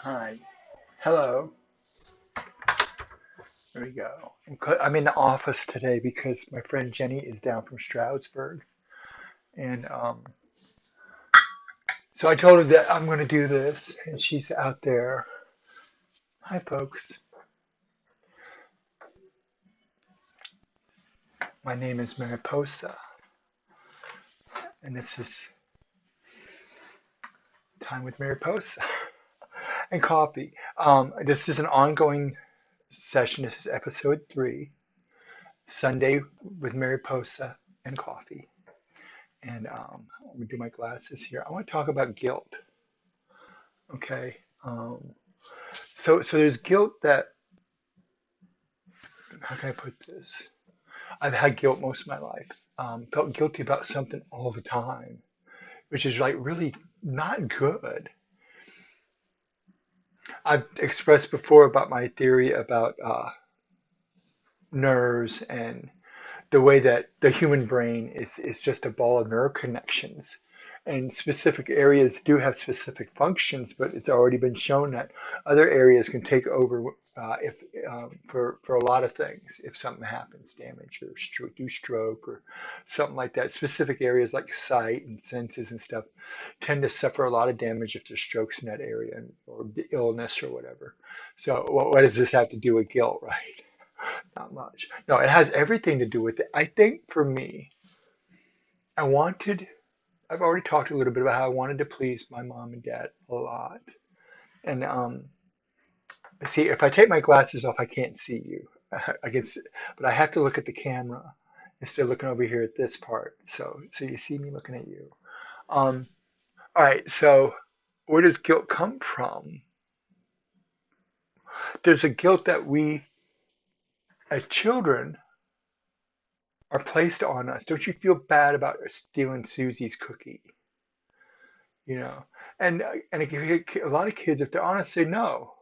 Hi. Hello. There we go. I'm in the office today because my friend Jenny is down from Stroudsburg. And so I told her that I'm going to do this, and she's out there. Hi, folks. My name is Mariposa, and this is Time with Mariposa and coffee. This is an ongoing session. This is episode 3, Sunday with Mariposa and coffee. And let me do my glasses here. I want to talk about guilt. Okay. Um, so there's guilt that, how can I put this? I've had guilt most of my life. Felt guilty about something all the time, which is like really not good. I've expressed before about my theory about nerves and the way that the human brain is just a ball of nerve connections. And specific areas do have specific functions, but it's already been shown that other areas can take over if for a lot of things. If something happens, damage or through stroke or something like that, specific areas like sight and senses and stuff tend to suffer a lot of damage if there's strokes in that area or illness or whatever. So what does this have to do with guilt, right? Not much. No, it has everything to do with it. I think for me, I wanted, I've already talked a little bit about how I wanted to please my mom and dad a lot. And see, if I take my glasses off, I can't see you. I can see, but I have to look at the camera instead of looking over here at this part. So you see me looking at you. Um, all right, so where does guilt come from? There's a guilt that we, as children, are placed on us. Don't you feel bad about stealing Susie's cookie? You know, and a lot of kids, if they're honest, say no.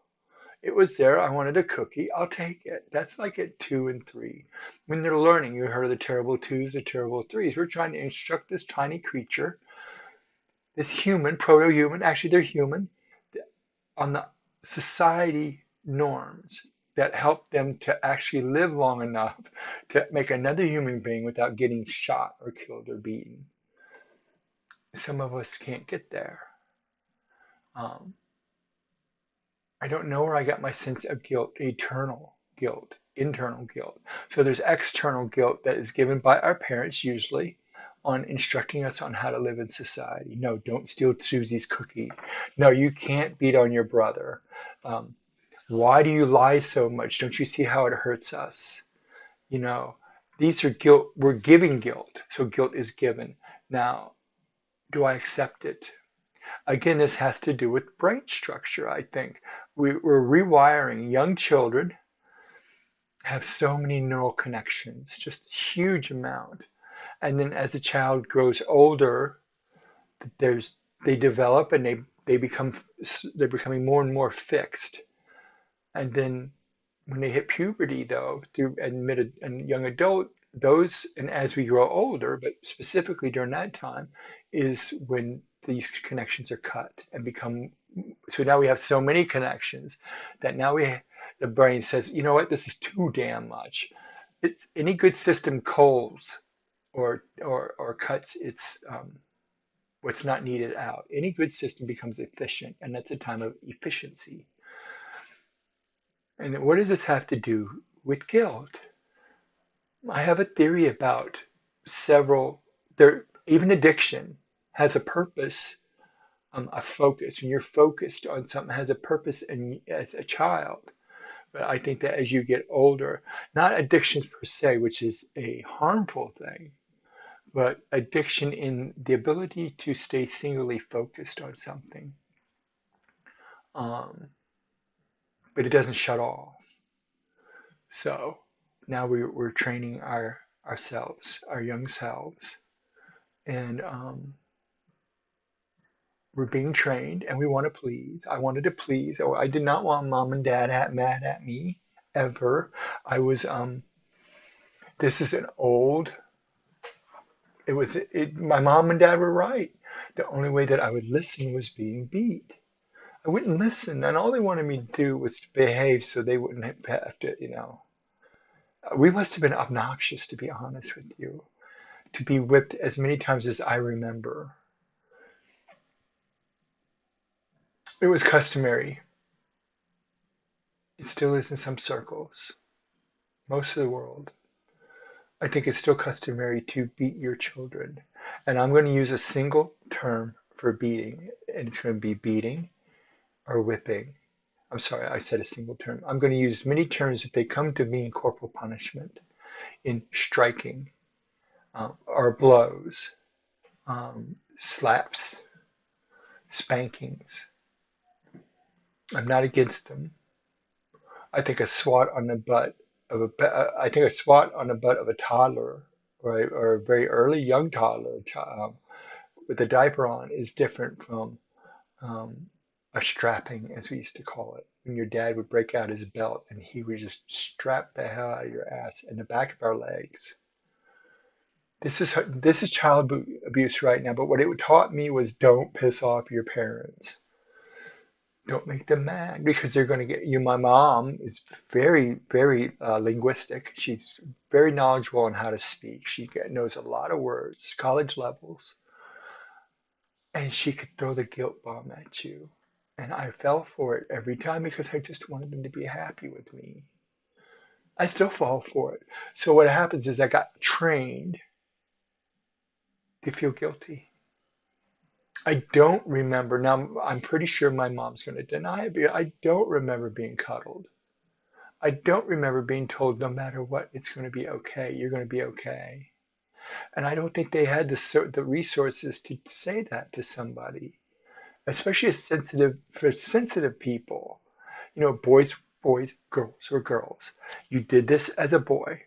It was there. I wanted a cookie. I'll take it. That's like at 2 and 3. When they're learning, you heard of the terrible twos, the terrible threes. We're trying to instruct this tiny creature, this human, proto-human. Actually, they're human on the society norms that help them to actually live long enough to make another human being without getting shot or killed or beaten. Some of us can't get there. Um, I don't know where I got my sense of guilt, eternal guilt, internal guilt. So there's external guilt that is given by our parents usually on instructing us on how to live in society. No, don't steal Susie's cookie. No, you can't beat on your brother. Um, why do you lie so much? Don't you see how it hurts us? You know, these are guilt. We're giving guilt. So guilt is given. Now, do I accept it? Again, this has to do with brain structure, I think. We're rewiring. Young children have so many neural connections, just a huge amount. And then as the child grows older, there's they develop and they become they're becoming more and more fixed. And then when they hit puberty, though, through admitted and young adult, those and as we grow older, but specifically during that time, is when these connections are cut and become. So now we have so many connections that now the brain says, you know what, this is too damn much. It's any good system culls or cuts its what's not needed out. Any good system becomes efficient, and that's a time of efficiency. And what does this have to do with guilt? I have a theory about several there even addiction has a purpose, a focus. When you're focused on something has a purpose and as a child. But I think that as you get older, not addictions per se, which is a harmful thing, but addiction in the ability to stay singularly focused on something. Um, but it doesn't shut off. So now we're training ourselves, our young selves, and we're being trained, and we want to please. I wanted to please. Oh, I did not want mom and dad mad at me ever. I was This is an old. It was it. My mom and dad were right. The only way that I would listen was being beat. I wouldn't listen, and all they wanted me to do was to behave so they wouldn't have to, We must have been obnoxious, to be honest with you, to be whipped as many times as I remember. It was customary. It still is in some circles, most of the world. I think it's still customary to beat your children. And I'm going to use a single term for beating, and it's going to be beating or whipping. I'm sorry, I said a single term. I'm going to use many terms if they come to me in corporal punishment, in striking, or blows, slaps, spankings. I'm not against them. I think a swat on the butt I think a swat on the butt of a toddler, right, or a very early young toddler with a diaper on is different from um, a strapping, as we used to call it. When your dad would break out his belt and he would just strap the hell out of your ass and the back of our legs. This is child abuse right now, but what it taught me was don't piss off your parents. Don't make them mad because they're going to get you. My mom is very, very linguistic. She's very knowledgeable on how to speak. She knows a lot of words, college levels, and she could throw the guilt bomb at you. And I fell for it every time because I just wanted them to be happy with me. I still fall for it. So what happens is I got trained to feel guilty. I don't remember. Now, I'm pretty sure my mom's going to deny it, but I don't remember being cuddled. I don't remember being told no matter what, it's going to be okay. You're going to be okay. And I don't think they had the resources to say that to somebody, especially for sensitive people. Boys, girls, or girls. You did this as a boy.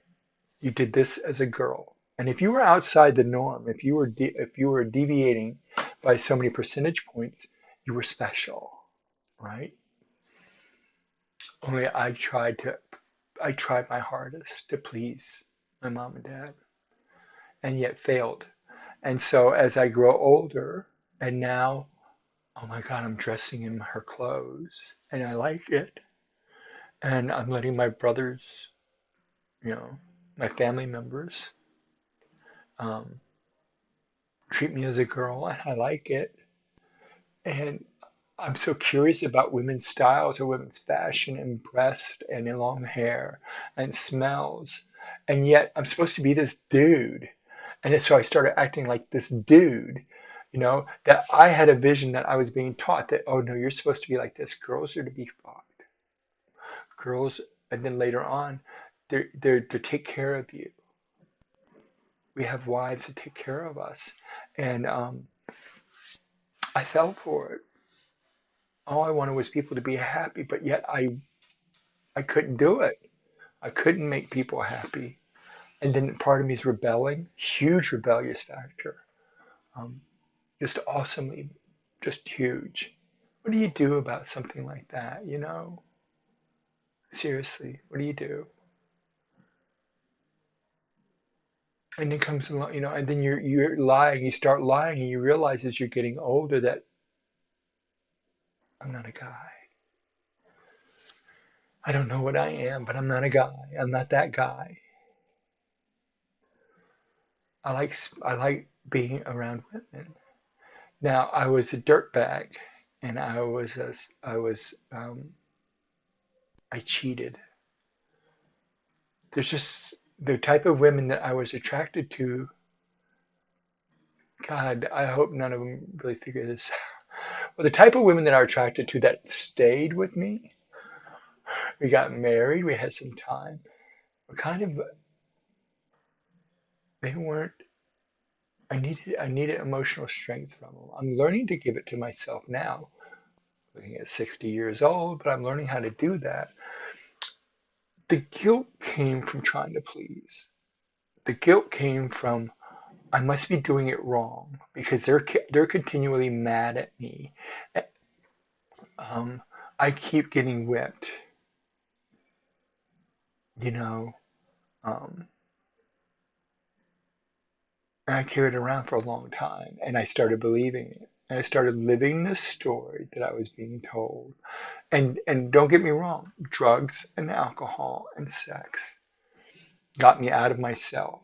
You did this as a girl. And if you were outside the norm, if you were deviating by so many percentage points, you were special, right? Only I tried my hardest to please my mom and dad, and yet failed. And so as I grow older, and now, oh my God, I'm dressing in her clothes, and I like it, and I'm letting my brothers, you know, my family members, um, treat me as a girl, and I like it. And I'm so curious about women's styles or women's fashion and breast and long hair and smells. And yet I'm supposed to be this dude. And so I started acting like this dude, that I had a vision that I was being taught that, oh no, you're supposed to be like this. Girls are to be fucked. Girls, and then later on, they're to take care of you. We have wives to take care of us. And I fell for it. All I wanted was people to be happy, but yet I couldn't do it. I couldn't make people happy. And then part of me is rebelling, huge rebellious factor. Um, just awesomely, just huge. What do you do about something like that, Seriously, what do you do? And then comes along, and then you're lying, you start lying, and you realize as you're getting older that I'm not a guy. I don't know what I am, but I'm not a guy. I'm not that guy. I like being around women. Now, I was a dirtbag, and I cheated. There's just the type of women that I was attracted to. God, I hope none of them really figure this out. Well, the type of women that are attracted to that stayed with me. We got married. We had some time. But kind of, they weren't. I needed emotional strength from them. I'm learning to give it to myself now. Looking at 60 years old, but I'm learning how to do that. The guilt came from trying to please. The guilt came from I must be doing it wrong because they're continually mad at me. Um, I keep getting whipped, you know, um, and I carried it around for a long time, and I started believing it. And I started living the story that I was being told. And don't get me wrong, drugs and alcohol and sex got me out of myself.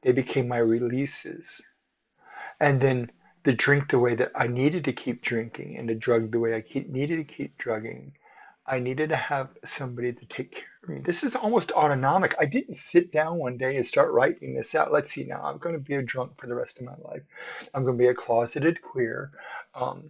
They became my releases. And then the drink the way that I needed to keep drinking and the drug the way needed to keep drugging. I needed to have somebody to take care of me. This is almost autonomic. I didn't sit down one day and start writing this out. Let's see now. I'm going to be a drunk for the rest of my life. I'm going to be a closeted queer um,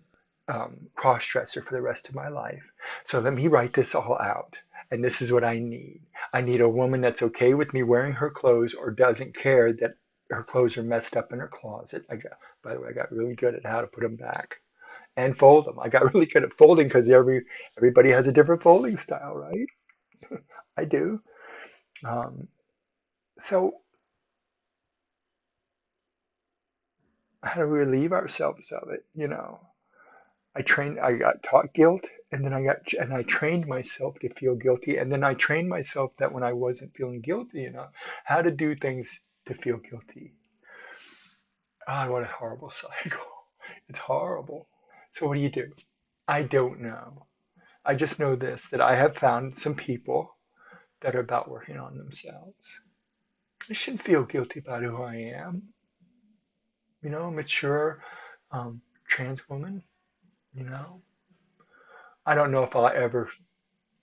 cross-dresser for the rest of my life. So let me write this all out. And this is what I need. I need a woman that's okay with me wearing her clothes or doesn't care that her clothes are messed up in her closet. By the way, I got really good at how to put them back and fold them. I got really good at folding because everybody has a different folding style, right? I do. Um, so how do we relieve ourselves of it? I got taught guilt, and then I trained myself to feel guilty, and then I trained myself that when I wasn't feeling guilty, how to do things to feel guilty. Ah, what a horrible cycle. It's horrible. So what do you do? I don't know. I just know this, that I have found some people that are about working on themselves. I shouldn't feel guilty about who I am. Mature trans woman. You know, I don't know if I'll ever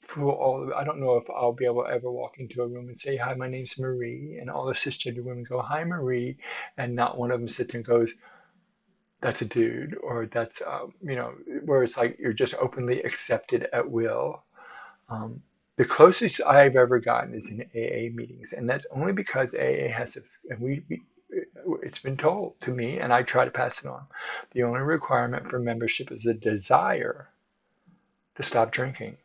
fool all of it. I don't know if I'll be able to ever walk into a room and say, "Hi, my name's Marie," and all the cisgender women go, "Hi, Marie," and not one of them sits there and goes, "That's a dude," or "That's where it's like you're just openly accepted at will. Um, the closest I've ever gotten is in AA meetings, and that's only because AA has a, and it's been told to me, and I try to pass it on. The only requirement for membership is a desire to stop drinking.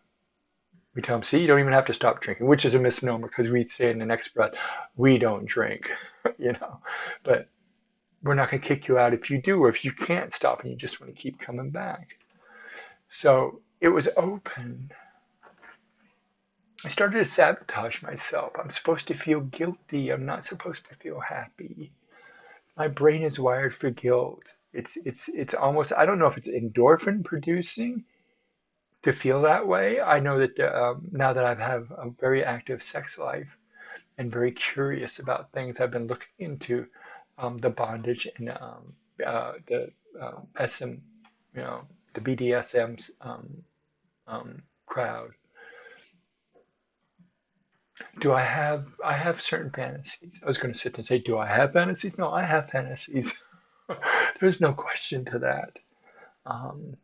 We tell them, see, you don't even have to stop drinking, which is a misnomer because we say in the next breath, we don't drink, you know. But we're not going to kick you out if you do, or if you can't stop and you just want to keep coming back. So it was open. I started to sabotage myself. I'm supposed to feel guilty. I'm not supposed to feel happy. My brain is wired for guilt. It's almost, I don't know if it's endorphin producing to feel that way. I know that now that I have a very active sex life and very curious about things, I've been looking into the bondage and the SM, you know, the BDSM crowd. I have certain fantasies. I was going to sit and say, do I have fantasies? No, I have fantasies. There's no question to that. Um,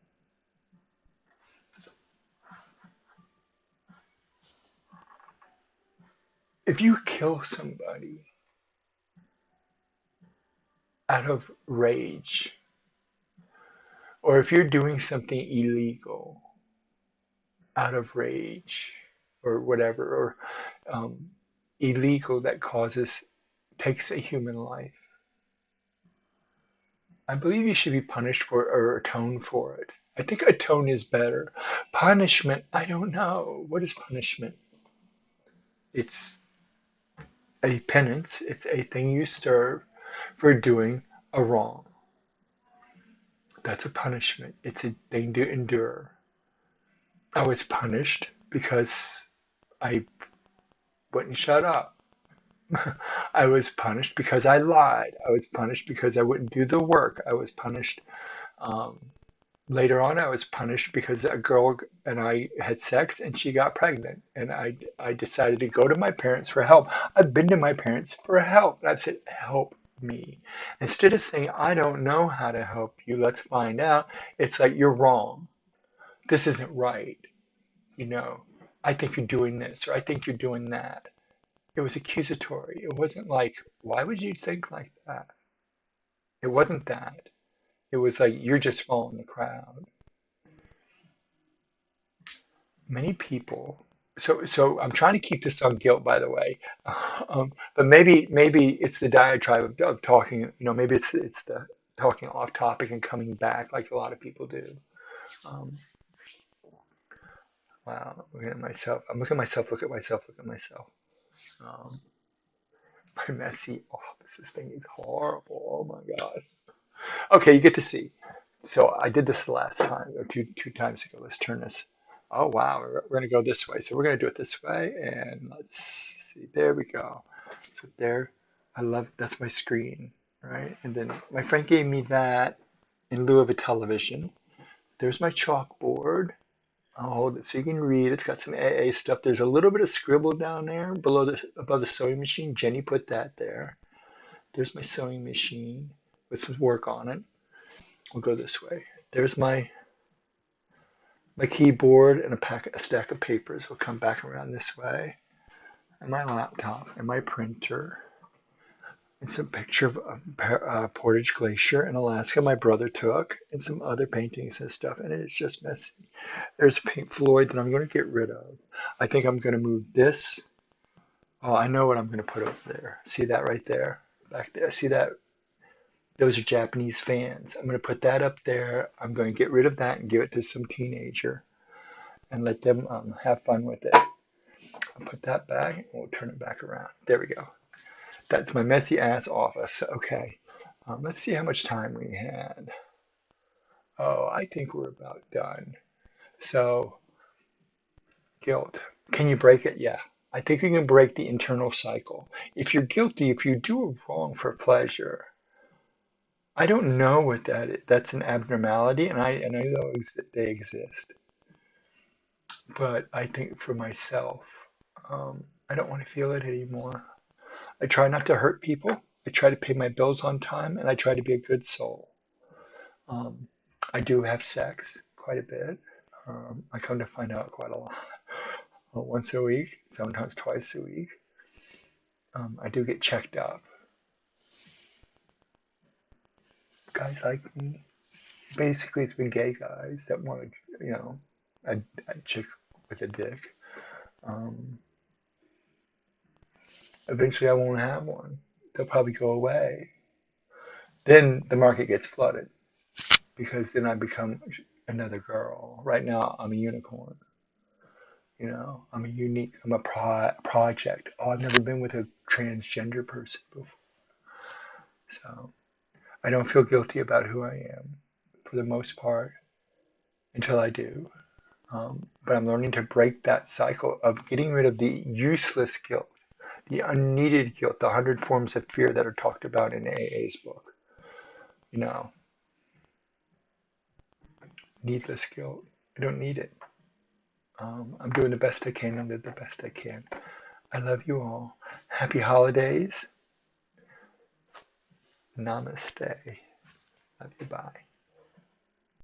if you kill somebody out of rage, or if you're doing something illegal out of rage, or whatever, or illegal that takes a human life, I believe you should be punished for it or atone for it. I think atone is better. Punishment, I don't know. What is punishment? It's a penance, it's a thing you serve for doing a wrong. That's a punishment. It's a thing to endure. I was punished because I wouldn't shut up. I was punished because I lied. I was punished because I wouldn't do the work. I was punished. Um, Later on, I was punished because a girl and I had sex and she got pregnant. And I decided to go to my parents for help. I've been to my parents for help. And I've said, help me. Instead of saying, I don't know how to help you, let's find out, it's like, you're wrong. This isn't right. You know, I think you're doing this or I think you're doing that. It was accusatory. It wasn't like, why would you think like that? It wasn't that. It was like, you're just following the crowd. Many people. So I'm trying to keep this on guilt, by the way. But maybe it's the diatribe of talking. Maybe it's the talking off topic and coming back like a lot of people do. Um, wow, looking at myself. I'm looking at myself. Look at myself. Look at myself. Um, my messy. Oh, this thing is horrible. Oh my gosh. Okay, you get to see. So I did this the last time, or two times ago. Let's turn this. Oh wow, we're gonna go this way. So we're gonna do it this way, and let's see. There we go. So there, I love that's my screen, right? And then my friend gave me that in lieu of a television. There's my chalkboard. I'll hold it so you can read. It's got some AA stuff. There's a little bit of scribble down there below the above the sewing machine. Jenny put that there. There's my sewing machine with some work on it. We'll go this way. There's my keyboard and a stack of papers. We'll come back around this way. And my laptop and my printer. It's a picture of Portage Glacier in Alaska my brother took, and some other paintings and stuff. And it's just messy. There's Pink Floyd that I'm going to get rid of. I think I'm going to move this. Oh, I know what I'm going to put over there. See that right there? Back there. See that? Those are Japanese fans. I'm going to put that up there. I'm going to get rid of that and give it to some teenager and let them have fun with it. I'll put that back and we'll turn it back around. There we go. That's my messy ass office. Okay. Let's see how much time we had. Oh, I think we're about done. So, guilt. Can you break it? Yeah. I think you can break the internal cycle. If you're guilty, if you do a wrong for pleasure, I don't know what that is. That's an abnormality, and I know that they exist. But I think for myself, I don't want to feel it anymore. I try not to hurt people. I try to pay my bills on time, and I try to be a good soul. Um, I do have sex quite a bit. I come to find out quite a lot. Once a week, sometimes twice a week. I do get checked up. Guys like me. Basically, it's been gay guys that want to, a chick with a dick. Um, Eventually, I won't have one. They'll probably go away. Then the market gets flooded because then I become another girl. Right now, I'm a unicorn. I'm a unique. I'm a project. Oh, I've never been with a transgender person before, so I don't feel guilty about who I am for the most part until I do. But I'm learning to break that cycle of getting rid of the useless guilt, the unneeded guilt, the 100 forms of fear that are talked about in AA's book. You know, needless guilt. I don't need it. I'm doing the best I can and live the best I can. I love you all. Happy holidays. Namaste. Love you. Bye.